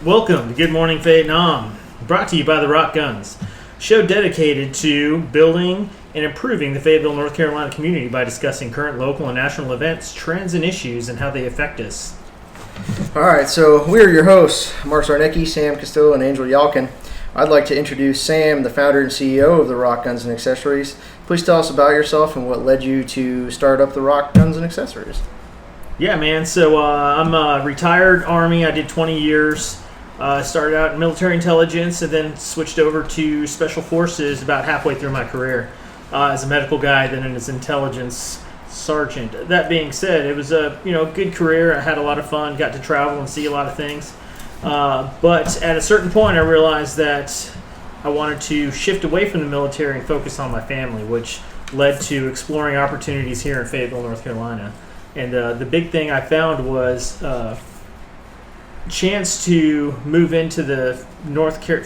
Welcome to Good Morning Fayettenam, brought to you by the Rock Guns, a show dedicated to building and improving the Fayetteville, North Carolina community by discussing current local and national events, trends, and issues, and how they affect us. All right, so we're your hosts, Mark Zarnicki, Sam Castillo, and Angel Yalkin. I'd like to introduce Sam, the founder and CEO of the Rock Guns and Accessories. Please tell us about yourself and what led you to start up the Rock Guns and Accessories. Yeah, man. So I'm a retired Army. I did 20 years. Started out in military intelligence and then switched over to Special Forces about halfway through my career as a medical guy, then as intelligence sergeant. That being said, it was a good career. I had a lot of fun, got to travel and see a lot of things. But at a certain point, I realized that I wanted to shift away from the military and focus on my family, which led to exploring opportunities here in Fayetteville, North Carolina. And the big thing I found was chance to move into the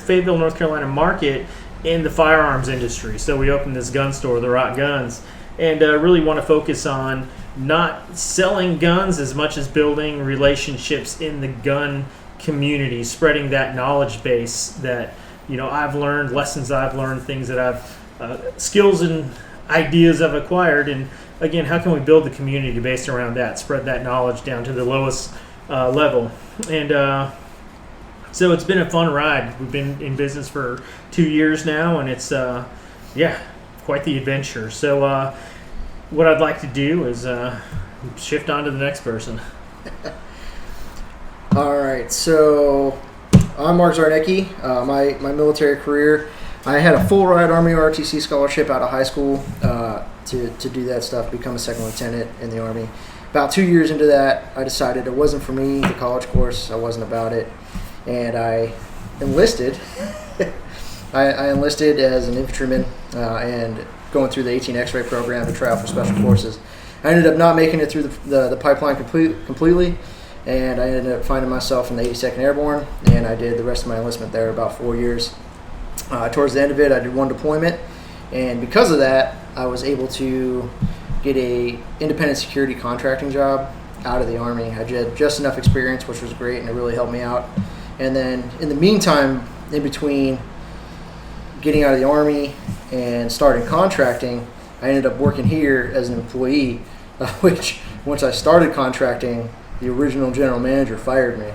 Fayetteville, North Carolina market in the firearms industry. So we opened this gun store, the Rock Guns, and really want to focus on not selling guns as much as building relationships in the gun community, spreading that knowledge base that I've learned, lessons I've learned, things that I've skills and ideas I've acquired, and again, how can we build the community based around that, spread that knowledge down to the lowest level. And so it's been a fun ride. We've been in business for 2 years now, and it's quite the adventure. So what I'd like to do is shift on to the next person. All right, so I'm Mark Zarnicki. My military career, I had a full ride Army ROTC scholarship out of high school to do that stuff, become a second lieutenant in the Army. About 2 years into that, I decided it wasn't for me, the college course. I wasn't about it. And I enlisted. I enlisted as an infantryman and going through the 18 X-ray program to try out for Special Forces. I ended up not making it through the pipeline completely, and I ended up finding myself in the 82nd Airborne, and I did the rest of my enlistment there, about 4 years. Towards the end of it, I did one deployment, and because of that, I was able to get a independent security contracting job out of the Army. I had just enough experience, which was great, and it really helped me out. And then in the meantime, in between getting out of the Army and starting contracting, I ended up working here as an employee, which once I started contracting, the original general manager fired me.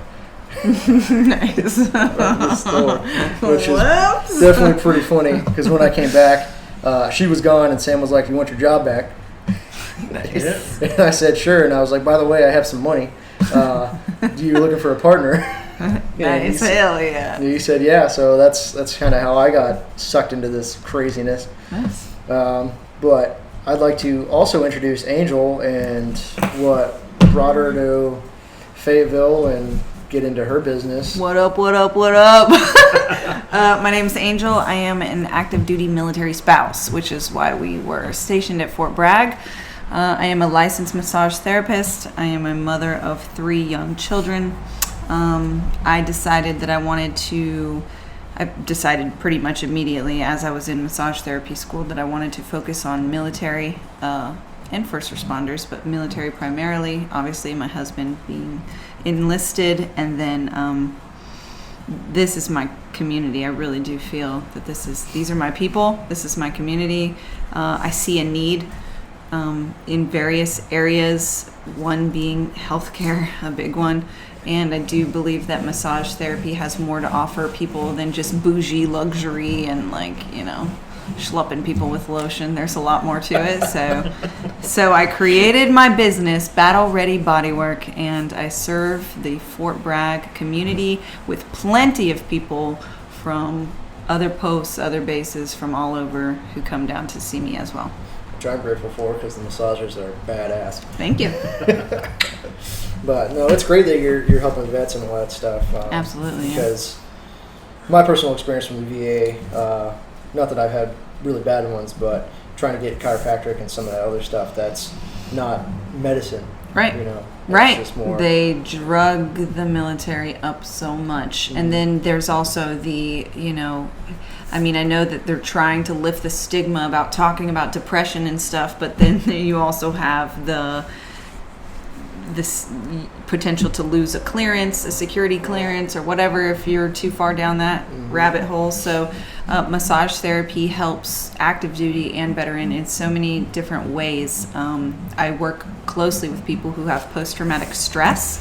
Nice. The store, which is definitely pretty funny, because when I came back, she was gone, and Sam was like, "You want your job back?" Nice. And I said, "Sure." And I was like, "By the way, I have some money. You looking for a partner?" Nice. Hell yeah. He said, "Yeah." So that's kind of how I got sucked into this craziness. Nice. But I'd like to also introduce Angel and what brought her to Fayetteville and get into her business. What up? My name is Angel. I am an active duty military spouse, which is why we were stationed at Fort Bragg. I am a licensed massage therapist. I am a mother of 3 young children. I decided pretty much immediately as I was in massage therapy school that I wanted to focus on military and first responders, but military primarily. Obviously, my husband being enlisted, and then this is my community. I really do feel that these are my people. This is my community. I see a need in various areas, one being healthcare, a big one. And I do believe that massage therapy has more to offer people than just bougie luxury and schlepping people with lotion. There's a lot more to it. So I created my business, Battle Ready Bodywork, and I serve the Fort Bragg community with plenty of people from other posts, other bases from all over who come down to see me as well. Which I'm grateful for, because the massagers are badass. Thank you. But no, it's great that you're helping vets and all that stuff. Absolutely, because my personal experience from the VA, not that I've had really bad ones, but trying to get chiropractic and some of that other stuff, that's not medicine. Right. Right. They drug the military up so much. Mm-hmm. And then there's also I know that they're trying to lift the stigma about talking about depression and stuff, but then you also have the this potential to lose a clearance, a security clearance, or whatever if you're too far down that rabbit hole. So massage therapy helps active duty and veteran in so many different ways. I work closely with people who have post-traumatic stress,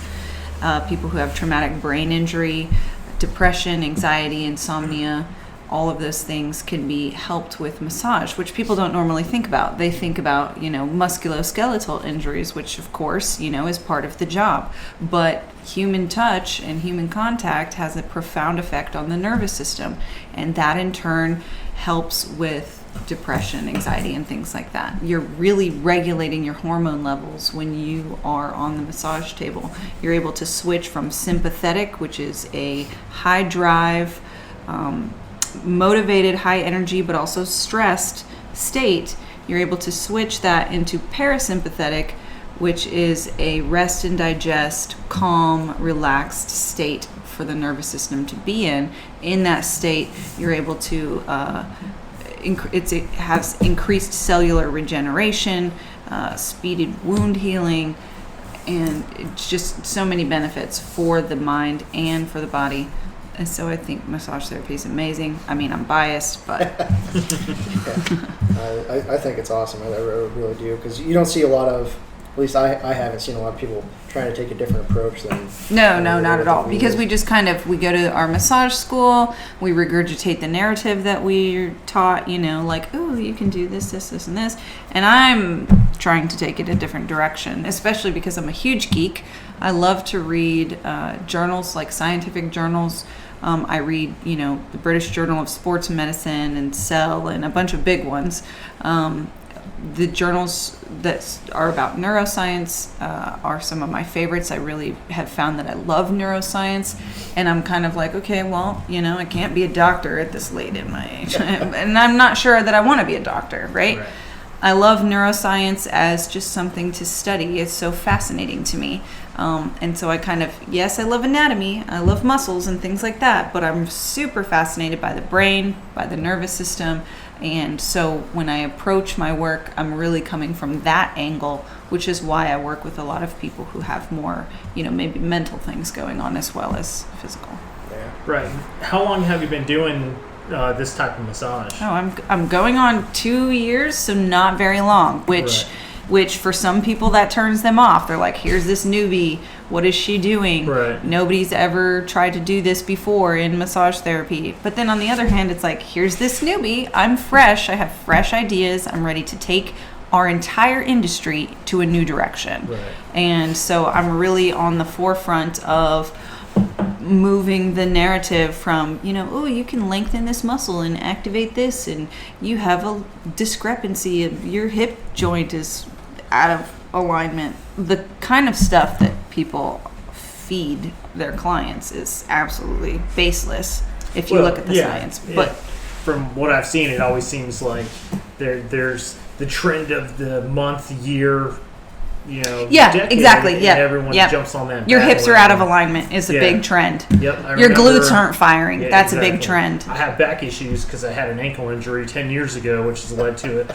people who have traumatic brain injury, depression, anxiety, insomnia. All of those things can be helped with massage, which people don't normally think about. They think about, musculoskeletal injuries, which of course, is part of the job. But human touch and human contact has a profound effect on the nervous system. And that in turn helps with depression, anxiety, and things like that. You're really regulating your hormone levels when you are on the massage table. You're able to switch from sympathetic, which is a high drive, motivated, high energy, but also stressed state. You're able to switch that into parasympathetic, which is a rest and digest, calm, relaxed state for the nervous system to be in. In that state, you're able to it has increased cellular regeneration, speeded wound healing, and it's just so many benefits for the mind and for the body. And so I think massage therapy is amazing. I mean, I'm biased, but I think it's awesome. I really do, because you don't see a lot of, at least I haven't seen a lot of people trying to take a different approach than. No, not at all. Because we just we go to our massage school, we regurgitate the narrative that we're taught, like, oh, you can do this, and this. And I'm trying to take it a different direction, especially because I'm a huge geek. I love to read journals, like scientific journals. I read, the British Journal of Sports Medicine and Cell and a bunch of big ones. The journals that are about neuroscience are some of my favorites. I really have found that I love neuroscience, and I'm kind of like, okay, well, I can't be a doctor at this late in my age, and I'm not sure that I want to be a doctor, right? I love neuroscience as just something to study. It's so fascinating to me. And so I I love anatomy, I love muscles and things like that, but I'm super fascinated by the brain, by the nervous system. And so when I approach my work, I'm really coming from that angle, which is why I work with a lot of people who have more, maybe mental things going on as well as physical. Yeah. Right. How long have you been doing this type of massage? Oh, I'm going on 2 years, so not very long, which for some people that turns them off. They're like, here's this newbie, what is she doing? Right. Nobody's ever tried to do this before in massage therapy. But then on the other hand, it's like, here's this newbie, I'm fresh, I have fresh ideas, I'm ready to take our entire industry to a new direction. Right. And so I'm really on the forefront of moving the narrative from, you can lengthen this muscle and activate this, and you have a discrepancy of your hip joint is out of alignment. The kind of stuff that people feed their clients is absolutely baseless if you look at the science. But from what I've seen, it always seems like there's the trend of the month, year, decade, exactly. and Yeah, everyone jumps on that. Your hips are out of alignment is a big trend. Yep. Your glutes aren't firing. Yeah, That's exactly. a big trend. I have back issues because I had an ankle injury 10 years ago, which has led to a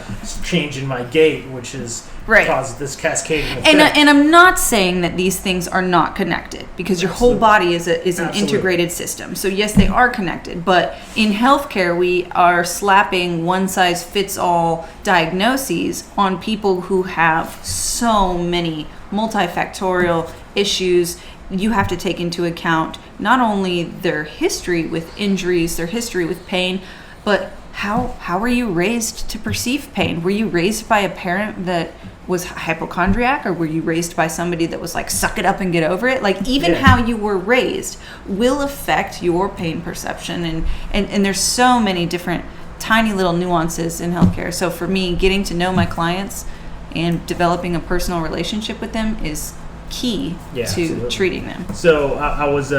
change in my gait, which has caused this cascading effect. And I'm not saying that these things are not connected, because your whole body is an integrated system. So yes, they are connected. But in healthcare, we are slapping one-size-fits-all diagnoses on people who have so many multifactorial issues. You have to take into account not only their history with injuries, their history with pain, but how were you raised to perceive pain? Were you raised by a parent that was hypochondriac, or were you raised by somebody that was like, suck it up and get over it? Like, even how you were raised will affect your pain perception. And there's so many different tiny little nuances in healthcare. So for me, getting to know my clients and developing a personal relationship with them is key to treating them. So I was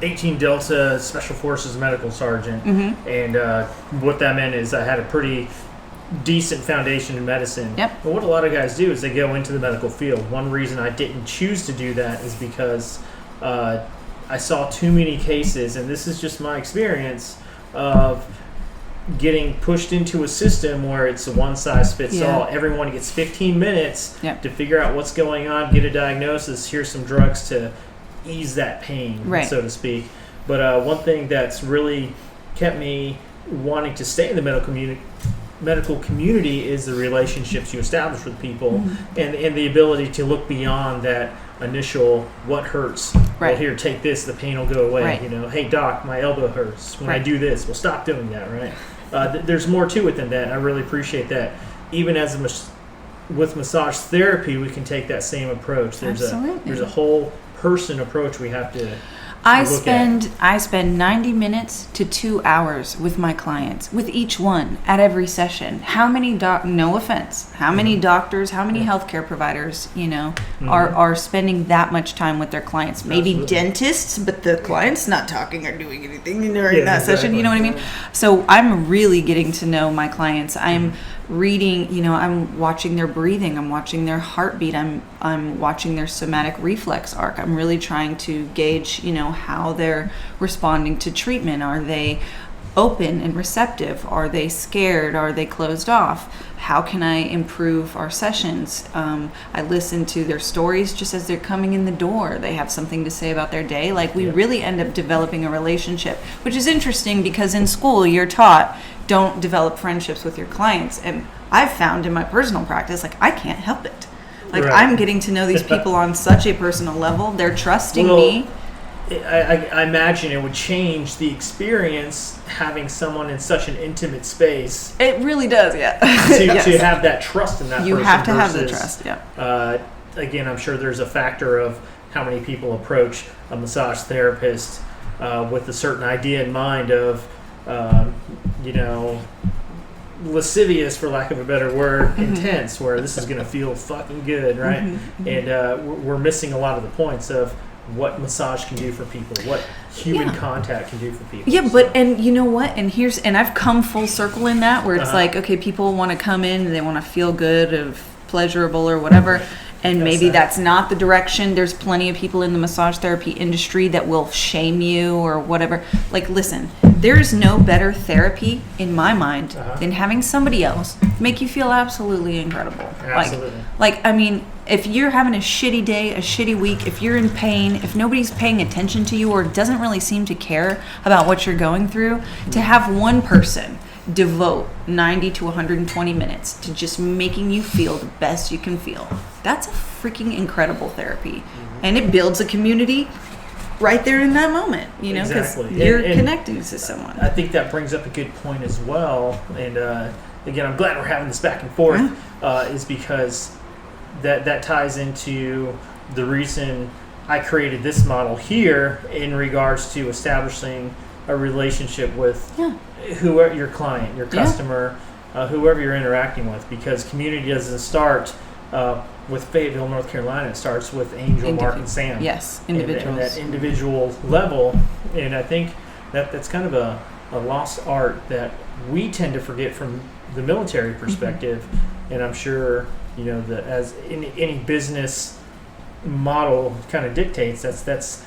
18 Delta Special Forces medical sergeant, and what that meant is I had a pretty decent foundation in medicine. Yep. But what a lot of guys do is they go into the medical field. One reason I didn't choose to do that is because I saw too many cases, and this is just my experience, of getting pushed into a system where it's a one size fits Yeah. all. Everyone gets 15 minutes Yep. to figure out what's going on, get a diagnosis. Here's some drugs to ease that pain, Right. so to speak. But one thing that's really kept me wanting to stay in the medical community is the relationships you establish with people, Mm-hmm. and the ability to look beyond that initial what hurts. Right. Well, here, take this, the pain will go away. Right. You know, hey doc, my elbow hurts when I Right. do this. Well, stop doing that, right? There's more to it than that. I really appreciate that. Even as with massage therapy, we can take that same approach. There's Absolutely. a whole person approach we have to I look at. spend 90 minutes to 2 hours with my clients, with each one at every session. How many no offense, how many doctors, how many healthcare providers, are spending that much time with their clients? Maybe Absolutely. dentists, but the client's not talking or doing anything during Yeah, that session. You know what I mean? So I'm really getting to know my clients. I'm reading, I'm watching their breathing, I'm watching their heartbeat, I'm watching their somatic reflex arc. I'm really trying to gauge, how they're responding to treatment. Are they open and receptive? Are they scared? Are they closed off? How can I improve our sessions? I listen to their stories just as they're coming in the door. They have something to say about their day. Like, we really end up developing a relationship, which is interesting because in school you're taught don't develop friendships with your clients. And I've found in my personal practice, like, I can't help it. Like, Right. I'm getting to know these people on such a personal level. They're trusting me. I imagine it would change the experience having someone in such an intimate space It really does, yeah. to have that trust in that You person. have to have the versus, trust, yeah. Again, I'm sure there's a factor of how many people approach a massage therapist with a certain idea in mind of, lascivious, for lack of a better word, intense, where this is going to feel fucking good, right? And we're missing a lot of the points of what massage can do for people, what human contact can do for people. Yeah, but and you know what? And I've come full circle in that, where it's like, okay, people want to come in and they want to feel good or pleasurable or whatever. And maybe that's not the direction. There's plenty of people in the massage therapy industry that will shame you or whatever. Like, listen, there's no better therapy in my mind than having somebody else make you feel absolutely incredible. Absolutely. Like, I mean, if you're having a shitty day, a shitty week, if you're in pain, if nobody's paying attention to you or doesn't really seem to care about what you're going through, to have one person devote 90 to 120 minutes to just making you feel the best you can feel. That's a freaking incredible therapy. And it builds a community right there in that moment, because Exactly. you're And connecting to someone. I think that brings up a good point as well. And again, I'm glad we're having this back and forth, is because that ties into the reason I created this model here in regards to establishing a relationship with whoever your client, your customer, whoever you're interacting with, because community doesn't start with Fayetteville, North Carolina. It starts with Angel, Mark, and Sam. Yes, And individuals. that individual level. And I think that's kind of a lost art that we tend to forget from the military perspective. And I'm sure, that as any business model kind of dictates, that's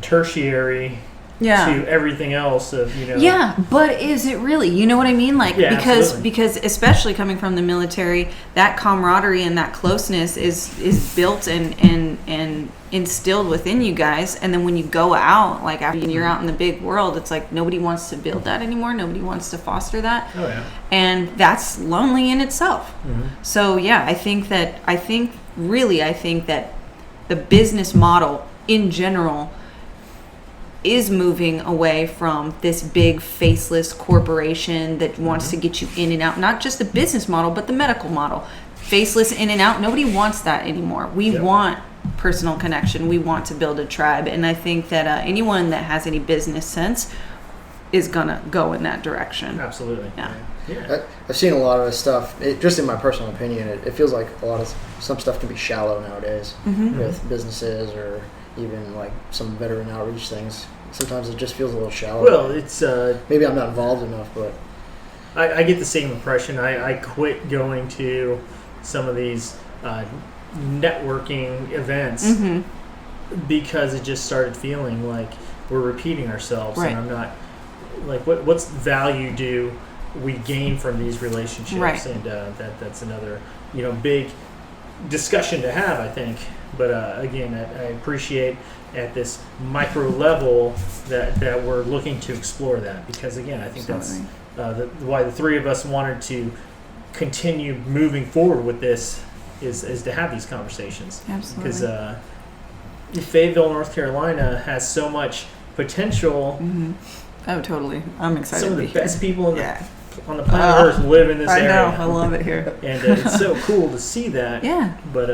tertiary to everything else of Yeah, but is it really? You know what I mean? Like, absolutely. because especially coming from the military, that camaraderie and that closeness is built and instilled within you guys. And then when you go out, like after you're out in the big world, it's like nobody wants to build that anymore. Nobody wants to foster that. Oh yeah. And that's lonely in itself. So yeah, I think that the business model in general is moving away from this big faceless corporation that wants to get you in and out. Not just the business model, but the medical model. Faceless in and out. Nobody wants that anymore. We want personal connection. We want to build a tribe. And I think that anyone that has any business sense is going to go in that direction. Absolutely. Yeah. I've seen a lot of this stuff. Just in my personal opinion, it feels like some stuff can be shallow nowadays with businesses or even like some veteran outreach things. Sometimes it just feels a little shallow. Well, it's maybe I'm not involved enough, but I get the same impression. I quit going to some of these networking events because it just started feeling like we're repeating ourselves, right. and I'm not like, what's value do we gain from these relationships, Right. and that's another big discussion to have, I think. But again, I appreciate at this micro level that we're looking to explore that, because again, I think Absolutely. that's why the three of us wanted to continue moving forward with this is to have these conversations. Absolutely. Because Fayetteville, North Carolina has so much potential. Mm-hmm. Oh, totally. I'm excited. Some of to the be here. best people on Yeah. the planet Earth live in this I area. know. I love it here. And it's so cool to see that. Yeah. But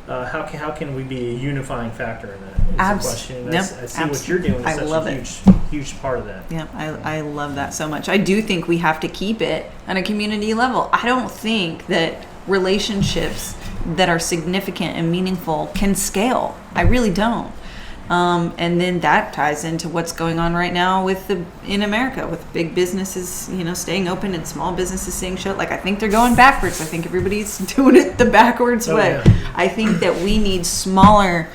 how can we be a unifying factor in that? Is the question. And I see what you're doing is I such love a it. huge part of that. Yeah, I love that so much. I do think we have to keep it on a community level. I don't think that relationships that are significant and meaningful can scale. I really don't. And then that ties into what's going on right now in America with big businesses, staying open and small businesses staying shut. Like, I think they're going backwards. I think everybody's doing it the backwards way. Yeah. I think that we need smaller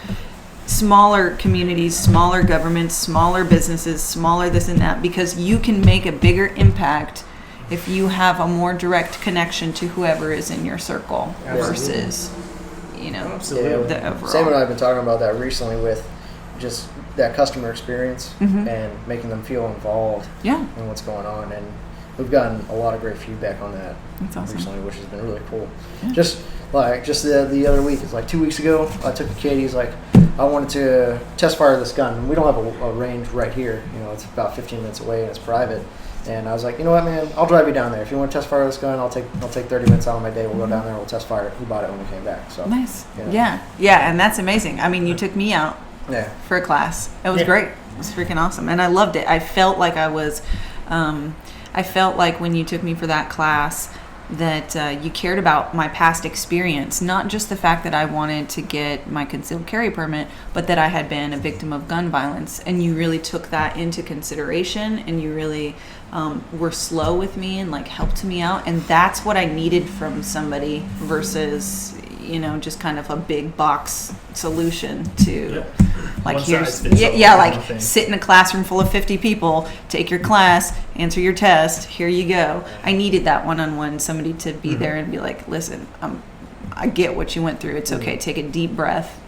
communities, smaller governments, smaller businesses, smaller this and that, because you can make a bigger impact if you have a more direct connection to whoever is in your circle versus, Absolutely. the overall. Sam and I have been talking about that recently with just that customer experience Mhm. and making them feel involved Yeah, in what's going on. And we've gotten a lot of great feedback on that that's awesome. recently, which has been really cool. Yeah. Just the other week, it's like 2 weeks ago, I took Katie's I wanted to test fire this gun. And we don't have a range right here. It's about 15 minutes away and it's private. And I was like, you know what, man, I'll drive you down there. If you want to test fire this gun, I'll take 30 minutes out of my day. We'll go down there. We'll test fire it. He bought it when we came back. So Nice. you know. Yeah, and that's amazing. I mean, you took me out Yeah. for a class. It was Yeah. great. It was freaking awesome, and I loved it. I felt like I felt like when you took me for that class that you cared about my past experience, not just the fact that I wanted to get my concealed carry permit, but that I had been a victim of gun violence, and you really took that into consideration, and you really were slow with me and helped me out, and that's what I needed from somebody versus just kind of a big box solution to Yep. like One here's size fits all like kind of thing. sit in a classroom full of 50 people, take your class, answer your test, here you go. I needed that one-on-one, somebody to be there and be like, listen, I get what you went through, it's okay, take a deep breath,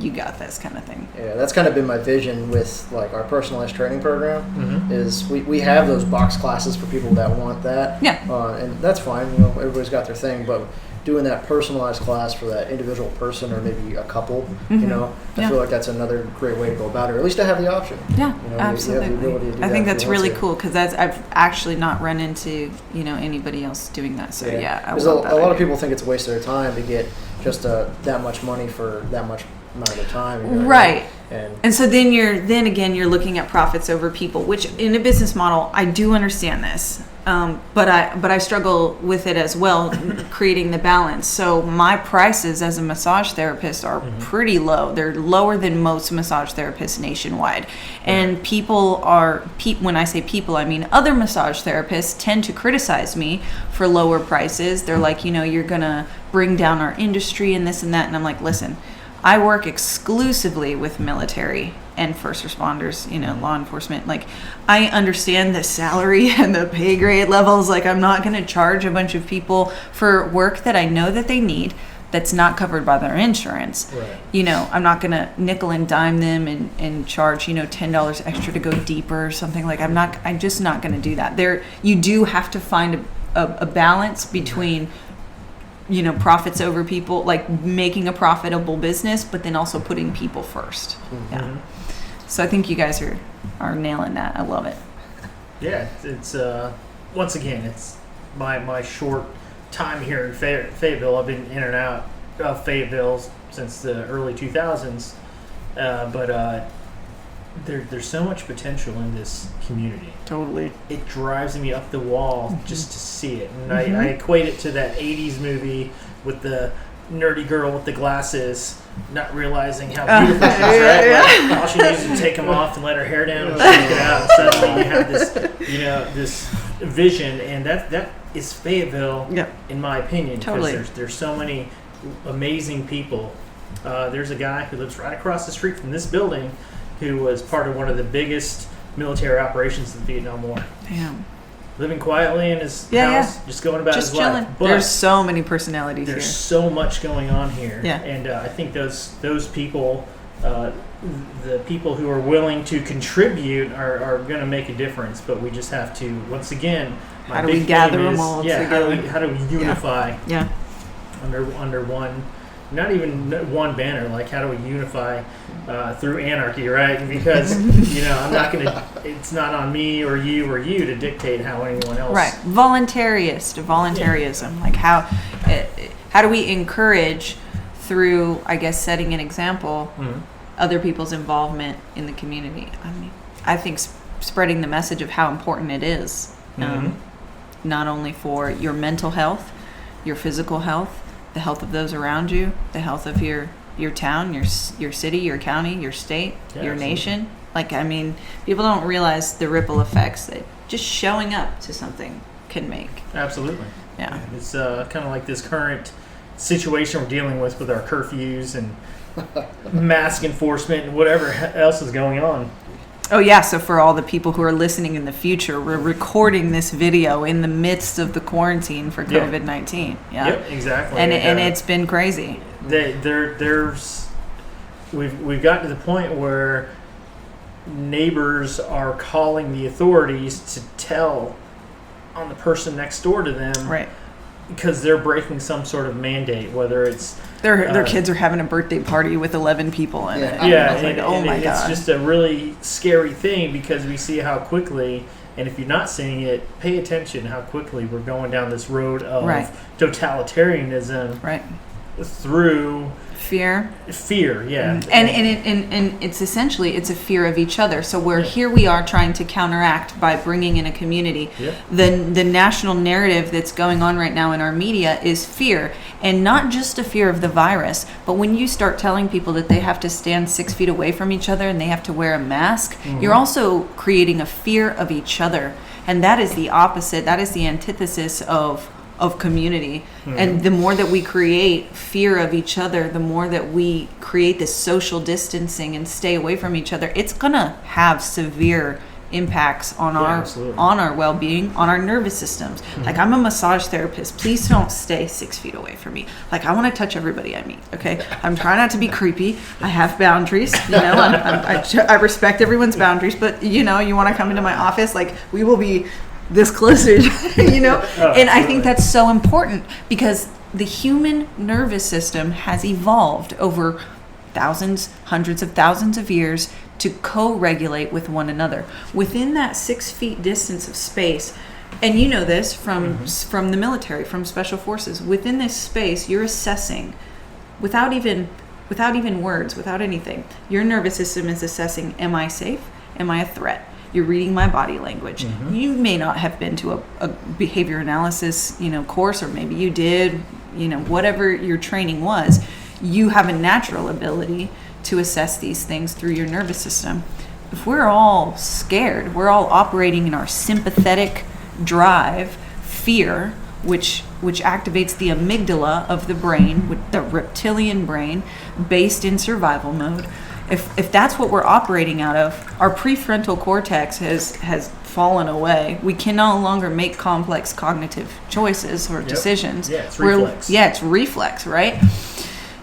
you got this kind of thing. Yeah, that's kind of been my vision with our personalized training program. Mhm. Is we have those box classes for people that want that. Yeah. And that's fine. Everybody's got their thing, but doing that personalized class for that individual person or maybe a couple, I Yeah. feel like that's another great way to go about it, or at least to have the option. Yeah, You have the absolutely. ability to do I that think if that's you want really to. cool because I've actually not run into anybody else doing that. So yeah, I Because love a that lot of idea. people think it's a waste of their time to get just that much money for that much amount of their time. Right. And And so then you're looking at profits over people, which in a business model, I do understand this. But I struggle with it as well, creating the balance. So my prices as a massage therapist are pretty low. They're lower than most massage therapists nationwide. And when I say people, I mean other massage therapists tend to criticize me for lower prices. They're like, you're going to bring down our industry and this and that. And I'm like, listen, I work exclusively with military and first responders, law enforcement. I understand the salary and the pay grade levels. I'm not going to charge a bunch of people for work that I know that they need that's not covered by their insurance. Right. I'm not going to nickel and dime them and charge, $10 extra to go deeper or something. I'm just not going to do that. You do have to find a balance between profits over people, making a profitable business, but then also putting people first. Yeah. So I think you guys are nailing that. I love it. Yeah, it's once again, it's my short time here in Fayetteville. I've been in and out of Fayetteville since the early 2000s, but there's so much potential in this community. Totally. It drives me up the wall just to see it, and I equate it to that 80s movie with the nerdy girl with the glasses not realizing how beautiful she is, right? All she needs is to take them off and let her hair down and shake it out, and suddenly you have this vision, and that is Fayetteville, in my opinion. Totally. Because there's so many amazing people. There's a guy who lives right across the street from this building who was part of one of the biggest military operations in the Vietnam War. Damn. living quietly in his Yeah, house, just going about just his chilling. life. But There's so many personalities there's here. so much going on here. Yeah. And I think those people, the people who are willing to contribute are going to make a difference. But we just have to, once again, my How do big we gather theme them is, all yeah, together? how do we unify Yeah. under one, not even one banner, like how do we unify through anarchy, right? Because I'm not gonna, it's not on me or you to dictate how anyone else, Right. Voluntarism. Like how do we encourage through, I guess, setting an example, other people's involvement in the community? I mean, I think spreading the message of how important it is, not only for your mental health, your physical health, the health of those around you, the health of your town, your city, your county, your state, your nation. Like, I mean, people don't realize the ripple effects that just showing up to something can make. Absolutely. Yeah. It's kind of like this current situation we're dealing with our curfews and mask enforcement and whatever else is going on. Oh, yeah. So for all the people who are listening in the future, we're recording this video in the midst of the quarantine for COVID-19. Yeah. Yep, exactly. And it's been crazy. We've gotten to the point where neighbors are calling the authorities to tell on the person next door to them, Right. because they're breaking some sort of mandate, whether it's Their kids are having a birthday party with 11 people in it. yeah, It's like, and my it's God. just a really scary thing because we see how quickly, and if you're not seeing it, pay attention how quickly we're going down this road of totalitarianism Right. through Fear. yeah. And it's essentially, it's a fear of each other. So here we are trying to counteract by bringing in a community. Yeah. The national narrative that's going on right now in our media is fear, and not just a fear of the virus, but when you start telling people that they have to stand 6 feet away from each other and they have to wear a mask, you're also creating a fear of each other. And that is the opposite. That is the antithesis of community. And the more that we create fear of each other, the more that we create this social distancing and stay away from each other, it's gonna have severe impacts on our well-being, on our nervous systems. Like, I'm a massage therapist. Please don't stay 6 feet away from me. Like, I want to touch everybody I meet. Okay, I'm trying not to be creepy. I have boundaries. I respect everyone's boundaries. But you want to come into my office, like, we will be this closer, and I think that's so important because the human nervous system has evolved over hundreds of thousands of years to co-regulate with one another within that 6 feet distance of space. And you know this from the military, from special forces. Within this space, you're assessing without even words, without anything. Your nervous system is assessing: am I safe? Am I a threat? You're reading my body language. You may not have been to a behavior analysis, course, or maybe you did, whatever your training was. You have a natural ability to assess these things through your nervous system. If we're all scared, we're all operating in our sympathetic drive, fear, which activates the amygdala of the brain, with the reptilian brain, based in survival mode. If that's what we're operating out of, our prefrontal cortex has fallen away. We can no longer make complex cognitive choices or decisions. Yeah, it's reflex. It's reflex, right?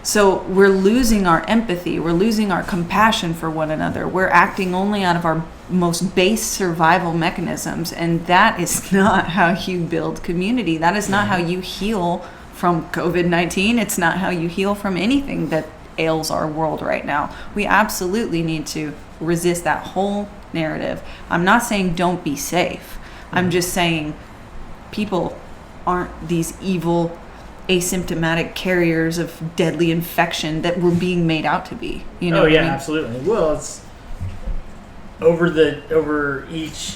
So we're losing our empathy. We're losing our compassion for one another. We're acting only out of our most base survival mechanisms, and that is not how you build community. That is not how you heal from COVID-19. It's not how you heal from anything that ails our world right now. We absolutely need to resist that whole narrative. I'm not saying don't be safe. I'm just saying people aren't these evil, asymptomatic carriers of deadly infection that we're being made out to be. You know? Absolutely. Well, it's over each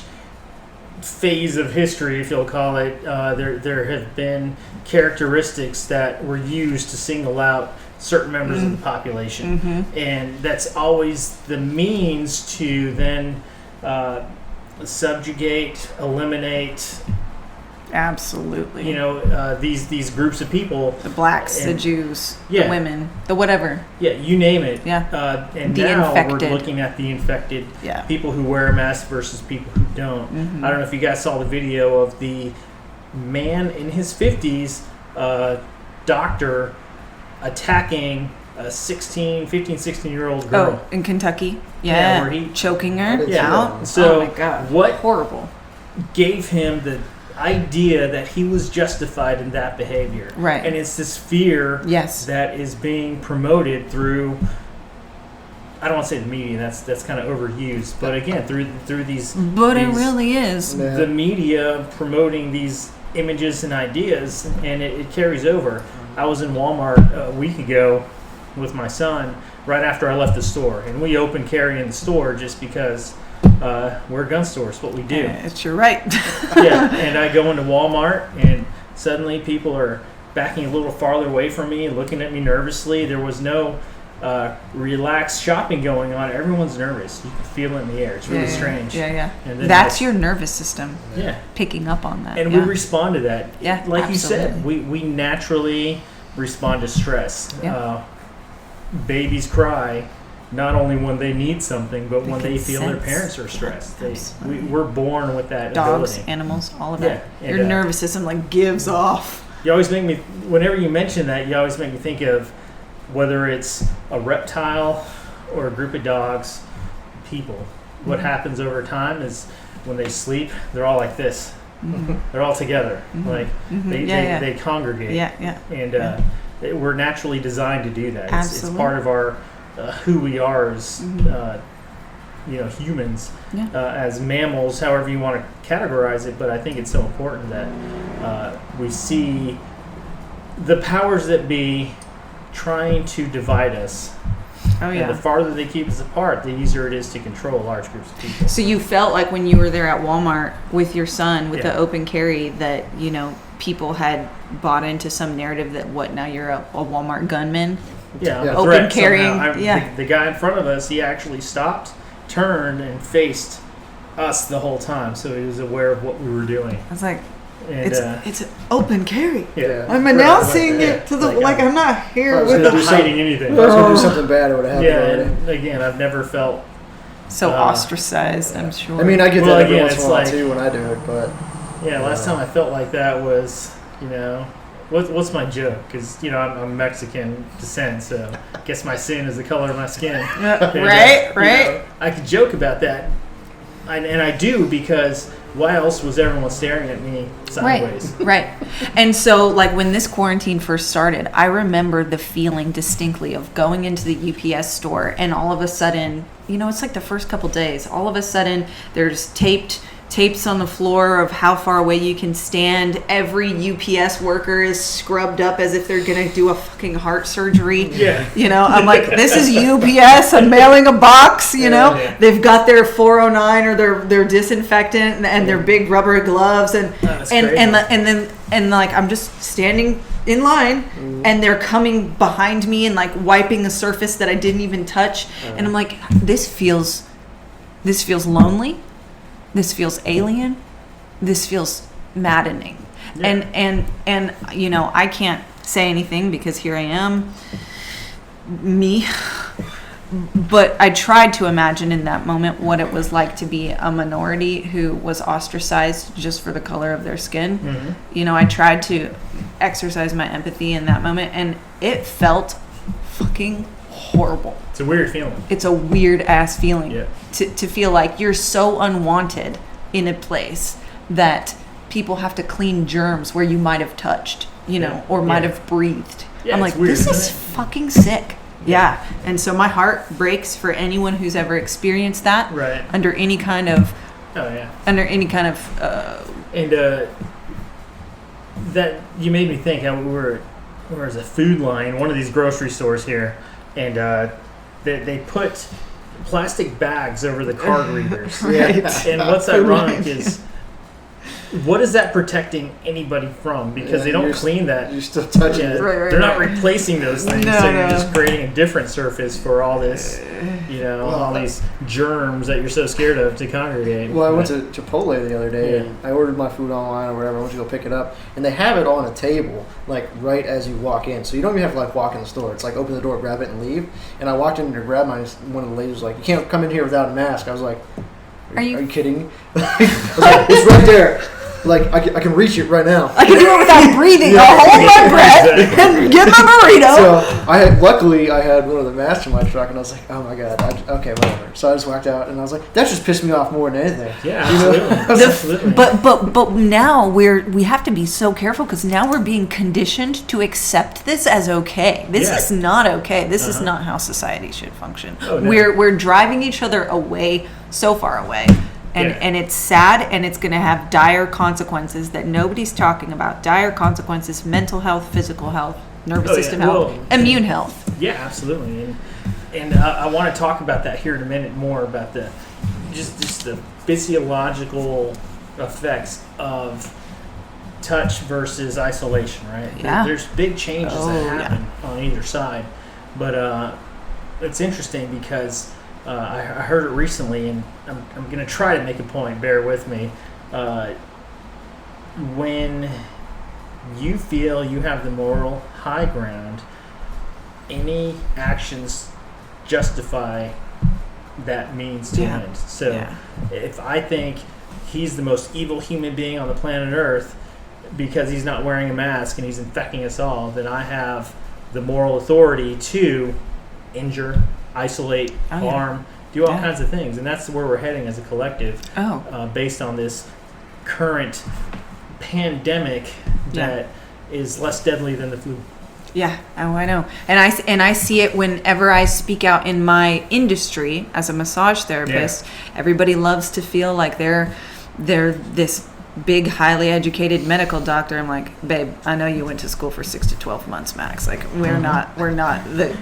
phase of history, if you'll call it. There have been characteristics that were used to single out certain members of the population, and that's always the means to then subjugate, eliminate, Absolutely. You know, these groups of people. The blacks, the Jews, yeah. the women, the whatever. Yeah, you name it. Yeah. And the now infected. we're looking at the infected. Yeah. People who wear a mask versus people who don't. Mm-hmm. I don't know if you guys saw the video of the man in his 50s, doctor, attacking a 15, 16-year-old girl. Oh, in Kentucky? Yeah, Yeah. where he choking her Yeah. out? So oh my God. what Horrible. gave him the idea that he was justified in that behavior? Right. And it's this fear Yes. that is being promoted through, I don't want to say the media, that's kind of overused, but again, through these... But it these- really is. Yeah. the media promoting these images and ideas, and it carries over. I was in Walmart a week ago with my son right after I left the store, and we open carry in the store just because we're a gun store. It's what we do. It's your right. Yeah, and I go into Walmart, and suddenly people are backing a little farther away from me and looking at me nervously. There was no relaxed shopping going on. Everyone's nervous. You can feel it in the air. It's really strange. Yeah. And then That's your nervous system yeah. picking up on that. And yeah. we respond to that. Yeah, like you said, absolutely. we naturally respond to stress. Yeah. Babies cry not only when they need something, but when they feel their sense. parents are stressed. Absolutely. We're born with that Dogs, ability. animals, all of Yeah, that. and, Your nervous system like gives off. You always make me, whenever you mention that, you always make me think of whether it's a reptile or a group of dogs, people. What happens over time is when they sleep, they're all like this. Mm-hmm. They're all together. Mhm. Like Mhm. they, Yeah, they congregate. Yeah. And we're naturally designed to do that. It's Absolutely. part of our who we are as Mhm. humans, Yeah. as mammals, however you want to categorize it. But I think it's so important that we see the powers that be trying to divide us. Oh And the yeah. farther they keep us apart, the easier it is to control large groups of people. So you felt like when you were there at Walmart with your son with Yeah. the open carry that, you know, people had bought into some narrative that what now you're a Walmart gunman? Yeah, Yeah. a Open threat carrying, somehow. yeah. The guy in front of us, he actually stopped, turned, and faced us the whole time, so he was aware of what we were doing. I was like, And it's an open carry. yeah, I'm Right, announcing yeah, it to the like, I'm not here I was with gonna not do the hiding anything. If I was going to do something bad, it would have happened Yeah, already. and again, I've never felt. so Uh, ostracized. I'm sure. I mean, I get Well, that every again, once in it's a while like- too when I do it, but Yeah, last time I felt like that was, what's my joke? Because I'm Mexican descent, so I guess my sin is the color of my skin. And, right. I could joke about that, and I do because why else was everyone staring at me sideways? Right. And so, like, when this quarantine first started, I remember the feeling distinctly of going into the UPS store and all of a sudden, it's like the first couple days, all of a sudden there's tapes on the floor of how far away you can stand. Every UPS worker is scrubbed up as if they're going to do a fucking heart surgery. Yeah. I'm like, this is UPS. I'm mailing a box, Yeah. They've got their 409 or their disinfectant and their big rubber gloves and That's and crazy. and like I'm just standing in line and they're coming behind me and like wiping the surface that I didn't even touch and I'm like, this feels lonely. This feels alien. This feels maddening. Yeah. And I can't say anything because here I am, me. But I tried to imagine in that moment what it was like to be a minority who was ostracized just for the color of their skin. Mhm. I tried to exercise my empathy in that moment and it felt fucking horrible. It's a weird feeling. It's a weird ass feeling Yeah. to feel like you're so unwanted in a place that people have to clean germs where you might have touched, or might Yeah. have breathed. Yeah, I'm it's like, weird, this isn't is it? fucking sick. Yeah. And so my heart breaks for anyone who's ever experienced that Right. under any kind of Oh yeah. And that you made me think. We were as a food line, one of these grocery stores here, and they put plastic bags over the card readers. yeah. And what's ironic is what is that protecting anybody from? Because they don't clean that. You're still touching it. Right, They're not replacing those things, No, so no. you're just creating a different surface for all this, all these germs that you're so scared of to congregate. Well, I went to Chipotle the other day, and I ordered my food online or whatever. I went to go pick it up, and they have it on a table, like right as you walk in. So you don't even have to like walk in the store. It's like open the door, grab it, and leave. And I walked in to grab mine. One of the ladies was like, "You can't come in here without a mask." I was like, "Are you kidding me?" I was like, "It's right there. Like I can reach it right now." I can do it without breathing. I'll hold my breath and get my burrito. So luckily I had one of the masks in my truck, and I was like, "Oh my god, okay, whatever." So I just walked out, and I was like, "That just pissed me off more than anything." Yeah, absolutely. But now we have to be so careful because now we're being conditioned to accept this as okay. This is not okay. This is not how society should function. Oh, no. We're driving each other away, so far away. And it's sad, and it's going to have dire consequences that nobody's talking about. Dire consequences: mental health, physical health, nervous system health, immune health. Yeah, absolutely. And I want to talk about that here in a minute more about the just the physiological effects of touch versus isolation. Right? Yeah. There's big changes that happen on either side, but it's interesting because. I heard it recently, and I'm going to try to make a point. Bear with me. When you feel you have the moral high ground, any actions justify that means to end. So if I think he's the most evil human being on the planet Earth because he's not wearing a mask and he's infecting us all, then I have the moral authority to injure, isolate, harm, do all kinds of things. And that's where we're heading as a collective based on this current pandemic that is less deadly than the flu. Yeah, I know. And I see it whenever I speak out in my industry as a massage therapist. Everybody loves to feel like they're this big, highly educated medical doctor. I'm like, babe, I know you went to school for 6 to 12 months max. Like, we're not the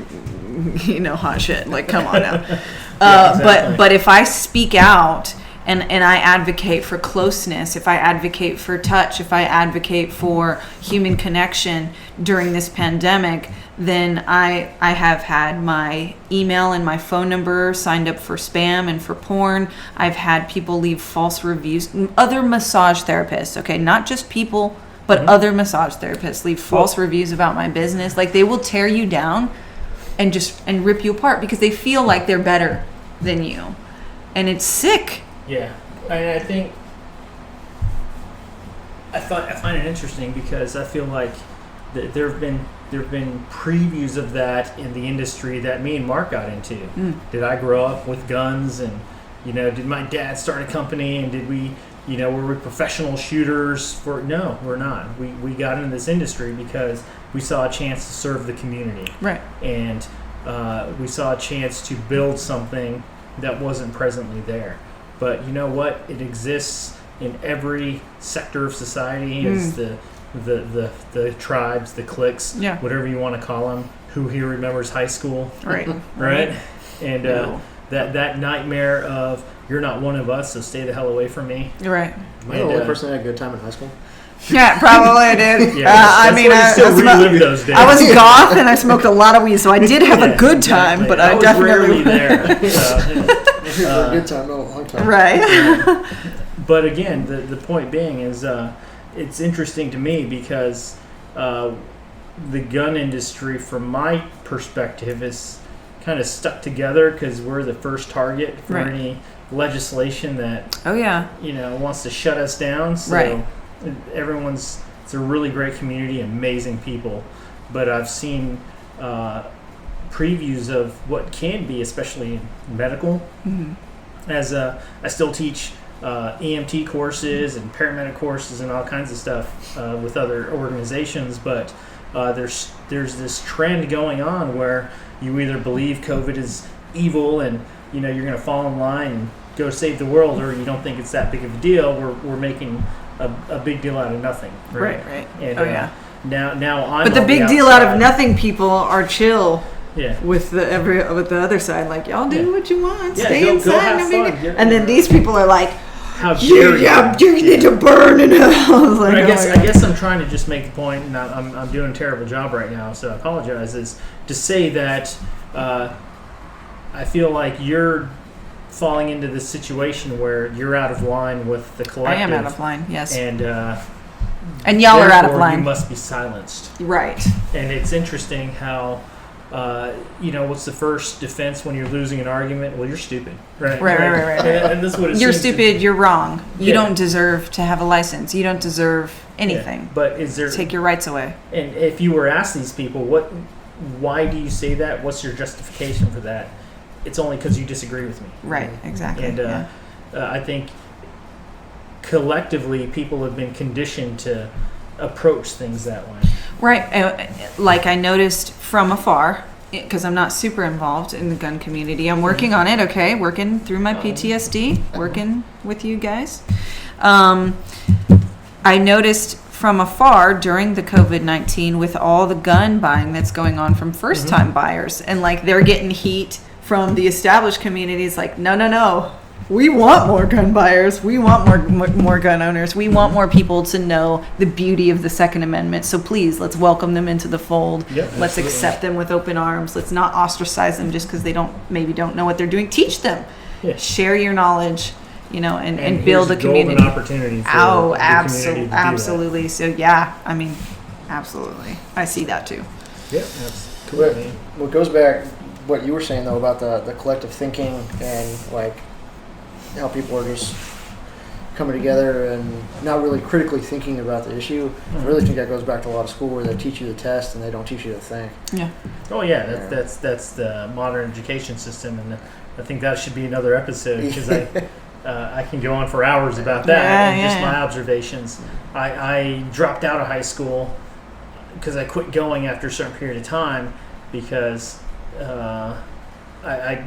hot shit. Like, come on now. Exactly. But if I speak out and I advocate for closeness, if I advocate for touch, if I advocate for human connection during this pandemic, then I have had my email and my phone number signed up for spam and for porn. I've had people leave false reviews. Other massage therapists, okay, not just people, but other massage therapists leave false reviews about my business. Like, they will tear you down and rip you apart because they feel like they're better than you. And it's sick. Yeah. I think I find it interesting because I feel like there have been previews of that in the industry that me and Mark got into. Did I grow up with guns, and did my dad start a company, and did we were we professional shooters? No, we're not. We got into this industry because we saw a chance to serve the community, right? And we saw a chance to build something that wasn't presently there. But you know what? It exists in every sector of society. It's the tribes, the cliques, whatever you want to call them. Who here remembers high school? Right. Right? And that nightmare of you're not one of us, so stay the hell away from me. Right. Am I the only person that had a good time in high school? Yeah, probably I did. Relive those days. I was goth and I smoked a lot of weed, so I did have a good time, but I was definitely rarely there. A good time, not a long time. Right. But again, the point being is it's interesting to me because the gun industry, from my perspective, is kind of stuck together because we're the first target for any legislation that wants to shut us down. So it's a really great community, amazing people, but I've seen previews of what can be, especially in medical. As I still teach EMT courses and paramedic courses and all kinds of stuff with other organizations, but there's this trend going on where you either believe COVID is evil and you're going to fall in line and go save the world, or you don't think it's that big of a deal. We're making a big deal out of nothing. Right. And, now I'm. But the big deal out of nothing people are chill. Yeah. With the other side, like, y'all do what you want, stay go inside, have no big fun. deal. And then these people are like, how dare you need to burn in hell. Like, I guess I'm trying to just make the point, and I'm doing a terrible job right now, so I apologize. Is to say that I feel like you're falling into this situation where you're out of line with the collective. I am out of line. Yes. And y'all are out of therefore line. You must be silenced. Right. And it's interesting how. What's the first defense when you're losing an argument? Well, you're stupid, right? Right. And this is what it You're seems stupid. You're wrong. You Yeah. don't deserve to have a license. You don't deserve anything. Yeah. But is there? Take your rights away. And if you were asked these people, why do you say that? What's your justification for that? It's only because you disagree with me. Right. Exactly. And I think collectively people have been conditioned to approach things that way. Right. Like I noticed from afar, because I'm not super involved in the gun community. I'm working on it, okay? Working through my PTSD, working with you guys. I noticed from afar during the COVID-19 with all the gun buying that's going on from first-time buyers. And like they're getting heat from the established communities like, no. We want more gun buyers. We want more gun owners. We want more people to know the beauty of the Second Amendment. So please, let's welcome them into the fold. Yep, let's absolutely. accept them with open arms. Let's not ostracize them just because they don't know what they're doing. Teach them. Yeah. Share your knowledge, and here's build a community. Golden opportunity for the community to do that. Absolutely. So yeah, I mean, absolutely. I see that too. Yeah, absolutely. What goes back, what you were saying though about the collective thinking and like how people are just coming together and not really critically thinking about the issue. I really think that goes back to a lot of school where they teach you the test and they don't teach you to think. Yeah. Oh yeah, that's the modern education system, and I think that should be another episode because I can go on for hours about that and just my observations. I dropped out of high school because I quit going after a certain period of time because I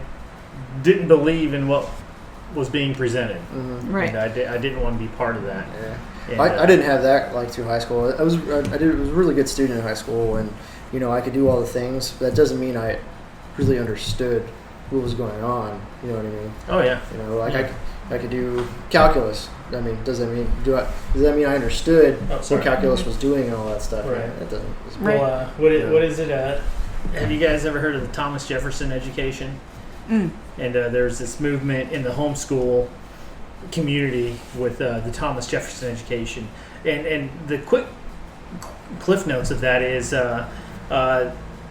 didn't believe in what was being presented. Mm-hmm. Right. And I didn't want to be part of that. Yeah. And, I didn't have that like through high school. I was a really good student in high school, and I could do all the things. But that doesn't mean I really understood what was going on. You know what I mean? Oh yeah. I could do calculus. I mean, does that mean I understood what calculus was doing and all that stuff? Right. It doesn't. Right. Well, what is it? Have you guys ever heard of the Thomas Jefferson education? Mm. And there's this movement in the homeschool community with the Thomas Jefferson education. And the quick cliff notes of that is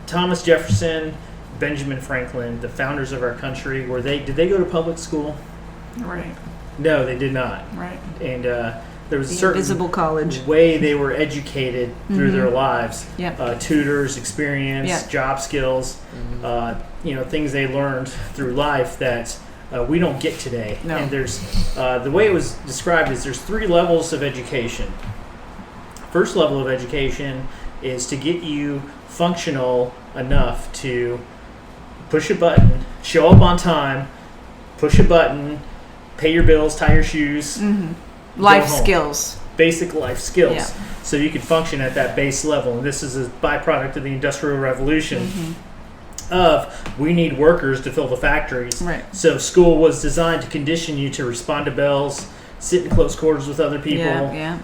Thomas Jefferson, Benjamin Franklin, the founders of our country, did they go to public school? Right. No, they did not. Right. And there was a The certain invisible college. way they were educated through their lives. Yep. Tutors, experience, Yep. job skills, things they learned through life that we don't get today. No. And there's the way it was described is there's 3 levels of education. First level of education is to get you functional enough to push a button, show up on time, push a button, pay your bills, tie your shoes. Life home. skills. Basic life skills. Yeah. So you can function at that base level. And this is a byproduct of the Industrial Revolution of we need workers to fill the factories. Right. So school was designed to condition you to respond to bells, sit in close quarters with other people, Yeah.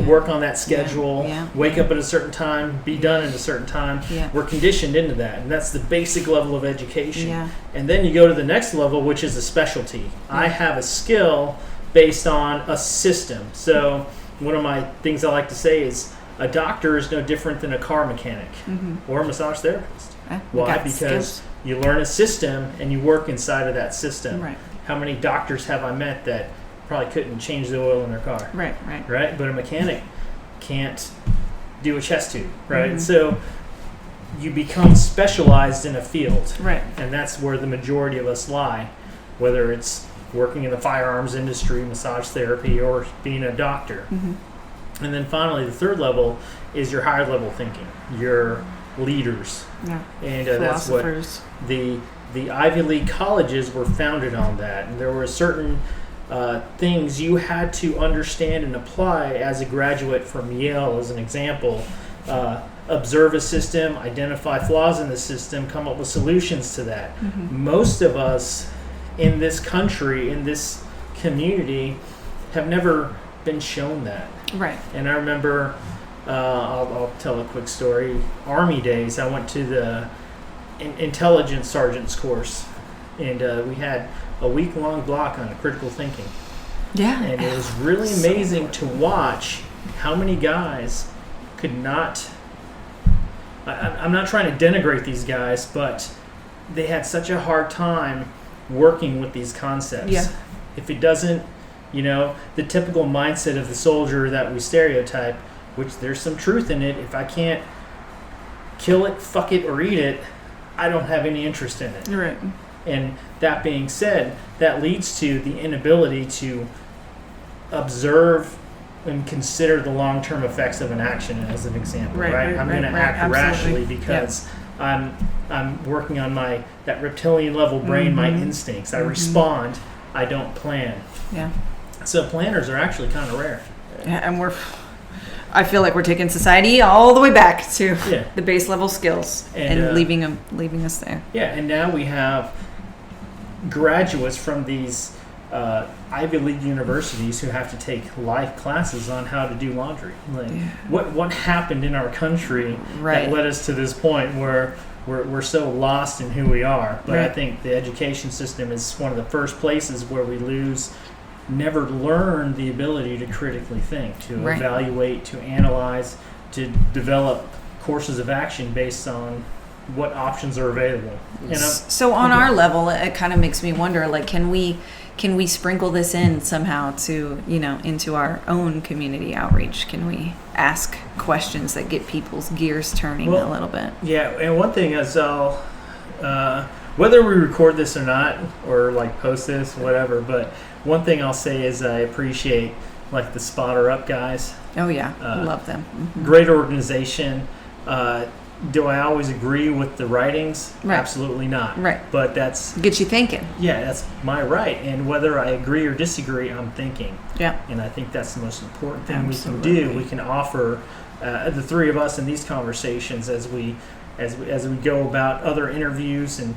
work on that schedule, Yeah. wake up at a certain time, be done at a certain time. Yeah. We're conditioned into that. And that's the basic level of education. Yeah. And then you go to the next level, which is a specialty. I have a skill based on a system. So one of my things I like to say is a doctor is no different than a car mechanic or a massage therapist. Why? Because you learn a system and you work inside of that system. Right. How many doctors have I met that probably couldn't change the oil in their car? Right? But a mechanic can't do a chest tube, right? So you become specialized in a field. Right. And that's where the majority of us lie, whether it's working in the firearms industry, massage therapy, or being a doctor. And then finally, the third level is your higher level thinking, your leaders. Yeah. And that's what the Ivy League colleges were founded on that. And there were certain things you had to understand and apply as a graduate from Yale, as an example. Observe a system, identify flaws in the system, come up with solutions to that. Most of us in this country, in this community, have never been shown that. Right. And I remember, I'll tell a quick story. Army days, I went to the intelligence sergeant's course, and we had a week-long block on critical thinking. Yeah. And it was really amazing to watch how many guys could not... I'm not trying to denigrate these guys, but they had such a hard time working with these concepts. Yeah. If it doesn't, the typical mindset of the soldier that we stereotype, which there's some truth in it, if I can't kill it, fuck it, or eat it, I don't have any interest in it. Right. And that being said, that leads to the inability to observe and consider the long-term effects of an action, as an example. Right? I'm going to act absolutely. rationally because I'm working on that reptilian level brain, my instincts. I respond. I don't plan. Yeah. So planners are actually kind of rare. Yeah, and I feel like we're taking society all the way back to the base level skills and leaving us there. Yeah, and now we have graduates from these Ivy League universities who have to take live classes on how to do laundry. Like, what happened in our country that led us to this point where we're so lost in who we are? But I think the education system is one of the first places where we never learn the ability to critically think, to evaluate, to analyze, to develop courses of action based on what options are available. So on our level, it kind of makes me wonder, like, can we sprinkle this in somehow to, into our own community outreach? Can we ask questions that get people's gears turning a little bit? Yeah, and one thing is whether we record this or not, or like post this, whatever, but one thing I'll say is I appreciate like the Spotter Up guys. Oh yeah, love them. Mm-hmm. Great organization. Do I always agree with the writings? Right. Absolutely not. Right. But that's... Gets you thinking. Yeah, that's my right. And whether I agree or disagree, I'm thinking. Yeah. And I think that's the most important thing we can do. We can offer the three of us in these conversations as we go about other interviews and,